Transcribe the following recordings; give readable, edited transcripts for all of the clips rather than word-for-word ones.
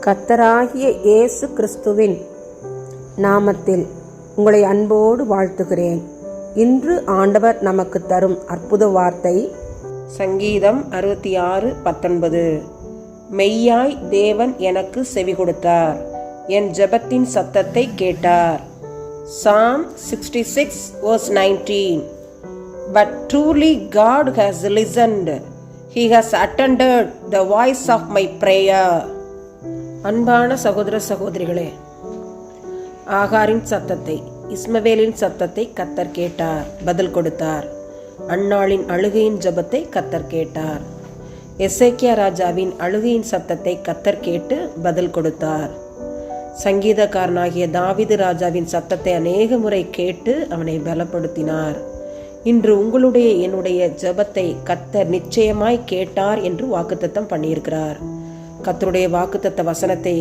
கர்த்தராகிய இயேசு கிறிஸ்துவின் நாமத்தில் உங்களை அன்போடு வாழ்த்துகிறேன். இன்று ஆண்டவர் நமக்கு தரும் அற்புத வார்த்தை சங்கீதம் 66:19. மெய்யாய் தேவன் எனக்கு செவி கொடுத்தார், என் ஜெபத்தின் சத்தத்தை கேட்டார். Psalm 66:19. But truly God has listened. He has attended the voice of my prayer. அன்பான சகோதர சகோதரிகளே, ஆகாரின் சத்தத்தை, இஸ்மவேலின் சத்தத்தை கர்த்தர் கேட்டார், பதில் கொடுத்தார். அன்னாளின் அழுகையின் ஜெபத்தை கர்த்தர் கேட்டார். எசேக்கியா ராஜாவின் அழுகையின் சத்தத்தை கர்த்தர் கேட்டு பதில் கொடுத்தார். சங்கீதக்காரனாகிய தாவீது ராஜாவின் சத்தத்தை அநேக முறை கேட்டு அவனை பலப்படுத்தினார். இன்று உங்களுடைய என்னுடைய ஜெபத்தை கர்த்தர் நிச்சயமாய் கேட்டார் என்று வாக்குத்தத்தம் பண்ணியிருக்கிறார். கர்த்தருடைய வாக்குத்தத்த வசனத்தை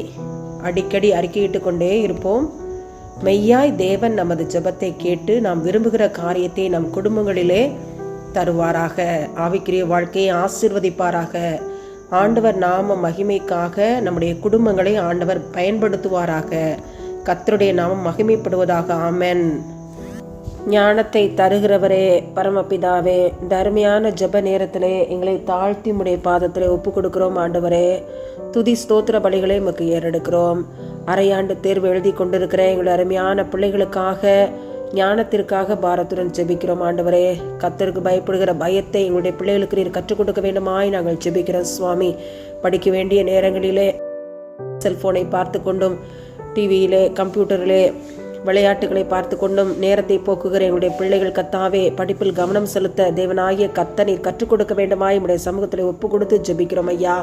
அடிக்கடி அறிக்கையிட்டு கொண்டே இருப்போம். மெய்யாய் தேவன் நமது ஜெபத்தை கேட்டு நாம் விரும்புகிற காரியத்தை நம் குடும்பங்களிலே தருவாராக, ஆவிக்குரிய வாழ்க்கையை ஆசீர்வதிப்பாராக. ஆண்டவர் நாம மகிமைக்காக நம்முடைய குடும்பங்களை ஆண்டவர் பயன்படுத்துவாராக. கர்த்தருடைய நாமம் மகிமைப்படுவதாக. ஆமென். ஞானத்தை தருகிறவரே, பரமபிதாவே, இந்த அருமையான ஜெப நேரத்திலே எங்களை தாழ்த்தி உம்முடைய பாதத்திலே ஒப்பு கொடுக்கிறோம். ஆண்டவரே, துதி ஸ்தோத்திர பலிகளை உமக்கு ஏறெடுக்கிறோம். அரையாண்டு தேர்வு எழுதி கொண்டிருக்கிற எங்களுடைய அருமையான பிள்ளைகளுக்காக, ஞானத்திற்காக பாரத்துடன் ஜெபிக்கிறோம். ஆண்டவரே, கர்த்தருக்கு பயப்படுகிற பயத்தை எங்களுடைய பிள்ளைகளுக்கு நீர் கற்றுக் கொடுக்க வேண்டுமாய் நாங்கள் ஜெபிக்கிறோம். சுவாமி, படிக்க வேண்டிய நேரங்களிலே செல்போனை பார்த்து கொண்டும், டிவியிலே, கம்ப்யூட்டரிலே விளையாட்டுகளை பார்த்து கொண்டும் நேரத்தை போக்குகிற எங்களுடைய பிள்ளைகள் கர்த்தாவே, படிப்பில் கவனம் செலுத்த தேவனாகிய கர்த்தர் நீர் கற்றுக் கொடுக்க வேண்டுமாய் உம்முடைய சமூகத்தில் ஒப்பு கொடுத்து ஜெபிக்கிறோம். ஐயா,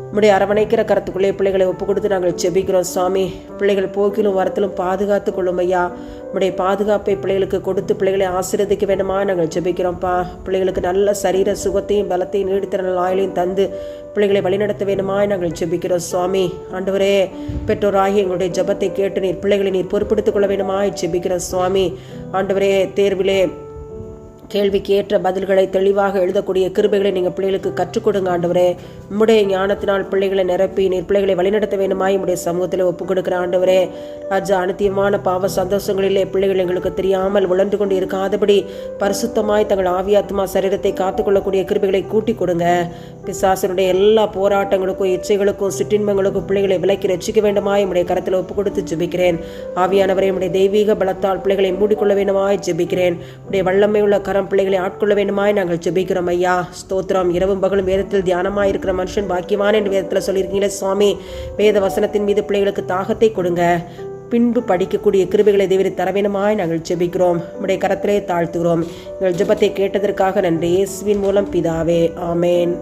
உம்முடைய அரவணைக்கிற கரத்துக்குள்ளே பிள்ளைகளை ஒப்பு கொடுத்து நாங்கள் ஜெபிக்கிறோம். சுவாமி, பிள்ளைகள் போக்கிலும் வரத்திலும் பாதுகாத்து கொள்ளும். ஐயா, உம்முடைய பாதுகாப்பை பிள்ளைகளுக்கு கொடுத்து பிள்ளைகளை ஆசீர்வதிக்க வேண்டுமா நாங்கள் ஜெபிக்கிறோம்ப்பா. பிள்ளைகளுக்கு நல்ல சரீர சுகத்தையும் பலத்தையும் நீடித்த ஆயுளையும் தந்து பிள்ளைகளை வழிநடத்த வேண்டுமாய் நாங்கள் ஜெபிக்கிறோம். சுவாமி, ஆண்டவரே, பெற்றோராகி எங்களுடைய ஜெபத்தை கேட்டு நீர் பிள்ளைகளை நீர் பொறுப்படுத்திக் கொள்ள வேண்டுமாய் ஜெபிக்கிறோம். சுவாமி, ஆண்டவரே, தேர்விலே கேள்விக்கு ஏற்ற பதில்களை தெளிவாக எழுதக்கூடிய கிருபைகளை நீங்கள் பிள்ளைகளுக்கு கற்றுக் கொடுங்க. ஆண்டவரே, உம்முடைய ஞானத்தினால் பிள்ளைகளை நிரப்பி நீர் பிள்ளைகளை வழிநடத்த வேண்டுமாய் உம்முடைய சமூகத்தில் ஒப்புக் கொடுக்கிற ஆண்டவரே, ராஜா, அனித்தியமான பாவ சந்தோஷங்களிலே பிள்ளைகள் எங்களுக்கு தெரியாமல் உழன்று கொண்டு இருக்காதபடி பரிசுத்தமாய் தங்கள் ஆவியாத்மா சரீரத்தை காத்துக்கொள்ளக்கூடிய கிருபைகளை கூட்டி கொடுங்க. பிசாசனுடைய எல்லா போராட்டங்களுக்கும் இச்சைகளுக்கும் சிற்றின்பங்களுக்கும் பிள்ளைகளை விலக்கி ரட்சிக்க வேண்டுமாய் உம்முடைய கரத்தில் ஒப்புக் கொடுத்து ஜெபிக்கிறேன். ஆவியானவரை உம்முடைய தெய்வீக பலத்தால் பிள்ளைகளை மூடிக்கொள்ள வேண்டுமாய் ஜெபிக்கிறேன். உடைய வல்லமை உள்ள கரம் பிள்ளைகளை ஆட்கொள்ள வேண்டுமாய் நாங்கள் ஜெபிக்கிறோம். ஐயா, ஸ்தோத்திரம். இரவும் பகலும் வேதத்தில் தியானமாய் இருக்கிற மனுஷன் பாக்கியவான் என்று வேதத்தில் சொல்லியிருக்கீங்களே சுவாமி, வேத வசனத்தின் மீது பிள்ளைகளுக்கு தாகத்தை கொடுங்க. பின்பு படிக்கக்கூடிய கிருபைகளை தேவரே தரவேணுமாய் நாங்கள் ஜெபிக்கிறோம். உடைய கரத்திலே தாழ்த்துகிறோம். எங்கள் ஜெபத்தை கேட்டதற்காக நன்றி. இயேசுவின் மூலம் பிதாவே, ஆமேன்.